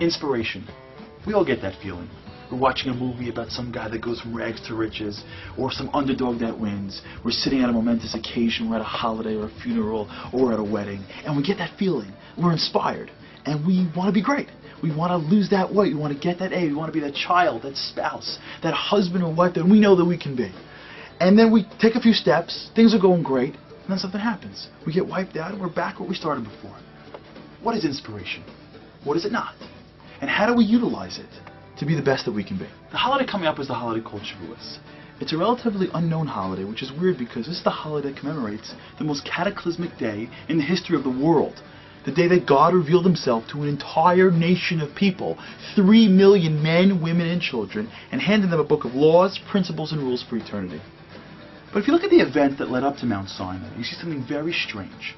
Inspiration. We all get that feeling. We're watching a movie about some guy that goes from rags to riches, or some underdog that wins. We're sitting at a momentous occasion, we're at a holiday or a funeral, or we're at a wedding, and we get that feeling. We're inspired, and we want to be great. We want to lose that weight, we want to get that A, we want to be that child, that spouse, that husband or wife that we know that we can be. And then we take a few steps, things are going great, and then something happens. We get wiped out and we're back where we started before. What is inspiration? What is it not? And how do we utilize it to be the best that we can be? The holiday coming up is the holiday called Shavuot. It's a relatively unknown holiday, which is weird because this is the holiday that commemorates the most cataclysmic day in the history of the world. The day that God revealed himself to an entire nation of people, 3 million men, women, and children, and handed them a book of laws, principles, and rules for eternity. But if you look at the event that led up to Mount Sinai, you see something very strange.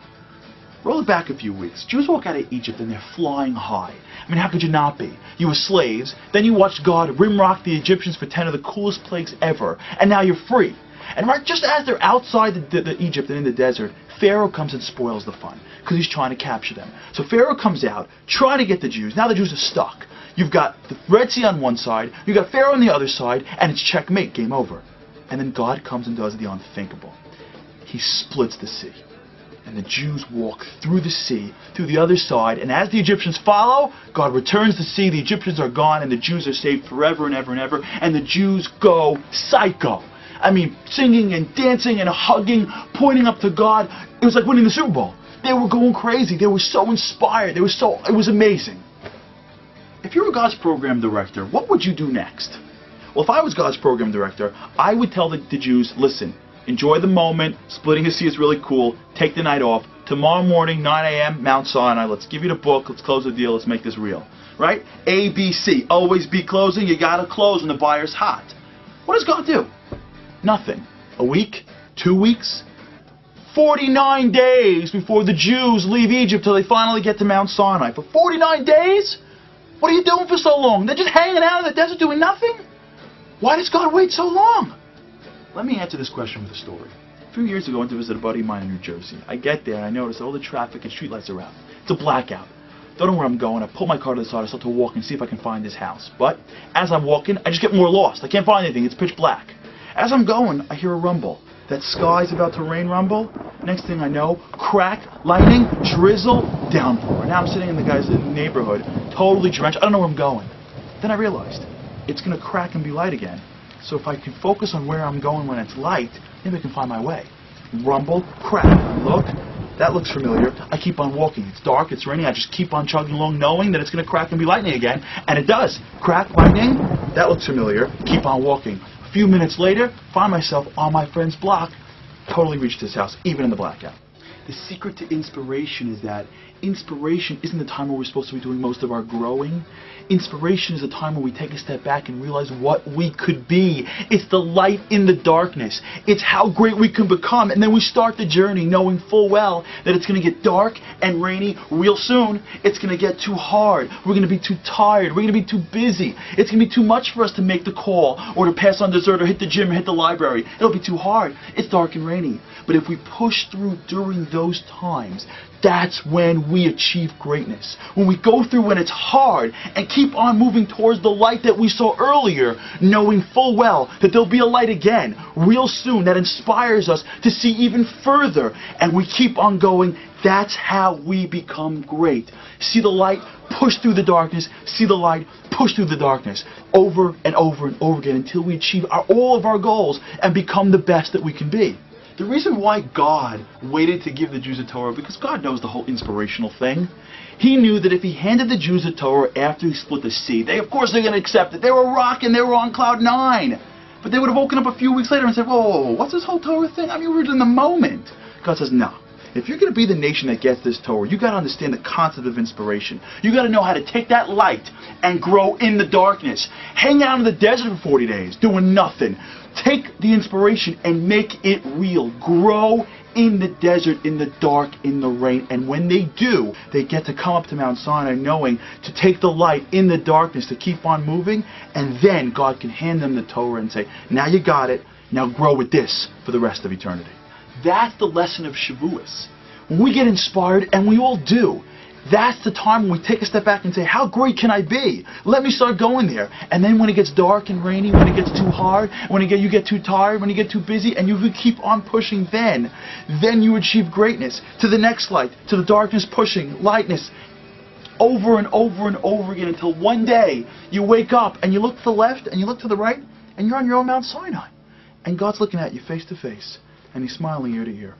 Roll it back a few weeks. Jews walk out of Egypt and they're flying high. I mean, how could you not be? You were slaves, then you watched God rimrock the Egyptians for 10 of the coolest plagues ever, and now you're free. And right just as they're outside the Egypt and in the desert, Pharaoh comes and spoils the fun, because he's trying to capture them. So Pharaoh comes out, trying to get the Jews. Now the Jews are stuck. You've got the Red Sea on one side, you've got Pharaoh on the other side, and it's checkmate, game over. And then God comes and does the unthinkable. He splits the sea. And the Jews walk through the sea, through the other side, and as the Egyptians follow, God returns the sea, the Egyptians are gone, and the Jews are saved forever and ever and ever, and the Jews go psycho. I mean, singing and dancing and hugging, pointing up to God. It was like winning the Super Bowl. They were going crazy. They were so inspired. It was amazing. If you were God's program director, what would you do next? Well, if I was God's program director, I would tell the Jews, listen, enjoy the moment. Splitting the sea is really cool. Take the night off. Tomorrow morning, 9 a.m., Mount Sinai. Let's give you the book. Let's close the deal. Let's make this real. Right? A, B, C. Always be closing. You got to close when the buyer's hot. What does God do? Nothing. A week? 2 weeks? 49 days before the Jews leave Egypt till they finally get to Mount Sinai. For 49 days? What are you doing for so long? They're just hanging out in the desert doing nothing? Why does God wait so long? Let me answer this question with a story. A few years ago, I went to visit a buddy of mine in New Jersey. I get there and I notice all the traffic and streetlights are out. It's a blackout. Don't know where I'm going. I pull my car to the side. I start to walk and see if I can find this house. But as I'm walking, I just get more lost. I can't find anything. It's pitch black. As I'm going, I hear a rumble. That sky's about to rain rumble. Next thing I know, crack, lightning, drizzle, downpour. Now I'm sitting in the guy's neighborhood, totally drenched. I don't know where I'm going. Then I realized, it's going to crack and be light again. So if I can focus on where I'm going when it's light, maybe I can find my way. Rumble, crack, look, that looks familiar. I keep on walking. It's dark, it's raining. I just keep on chugging along knowing that it's going to crack and be lightning again. And it does. Crack, lightning, that looks familiar. Keep on walking. A few minutes later, find myself on my friend's block. Totally reached his house, even in the blackout. The secret to inspiration is that inspiration isn't the time where we're supposed to be doing most of our growing. Inspiration is a time when we take a step back and realize what we could be. It's the light in the darkness. It's how great we can become. And then we start the journey knowing full well that it's going to get dark and rainy real soon. It's going to get too hard. We're going to be too tired. We're going to be too busy. It's going to be too much for us to make the call or to pass on dessert or hit the gym or hit the library. It'll be too hard. It's dark and rainy. But if we push through during those times, that's when we achieve greatness. When we go through when it's hard and keep on moving towards the light that we saw earlier, knowing full well that there'll be a light again real soon that inspires us to see even further, and we keep on going, that's how we become great. See the light, push through the darkness, see the light, push through the darkness, over and over and over again until we achieve all of our goals and become the best that we can be. The reason why God waited to give the Jews the Torah, because God knows the whole inspirational thing. He knew that if he handed the Jews the Torah after he split the sea, of course they're going to accept it. They were rocking, they were on cloud 9. But they would have woken up a few weeks later and said, whoa, what's this whole Torah thing? I mean, we're in the moment. God says, no. If you're going to be the nation that gets this Torah, you got to understand the concept of inspiration. You got to know how to take that light and grow in the darkness. Hang out in the desert for 40 days, doing nothing. Take the inspiration and make it real. Grow in the desert, in the dark, in the rain. And when they do, they get to come up to Mount Sinai knowing to take the light in the darkness, to keep on moving. And then God can hand them the Torah and say, now you got it. Now grow with this for the rest of eternity. That's the lesson of Shavuot. When we get inspired, and we all do, That's the time when we take a step back and say, how great can I be? Let me start going there. And then when it gets dark and rainy, when it gets too hard, when you get too tired, when you get too busy, and you keep on pushing, then you achieve greatness. To the next light, to the darkness pushing, lightness, over and over and over again, until one day you wake up and you look to the left and you look to the right, and you're on your own Mount Sinai. And God's looking at you face to face, and He's smiling ear to ear.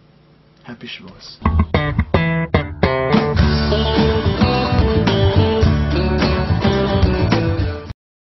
Happy Shavuot.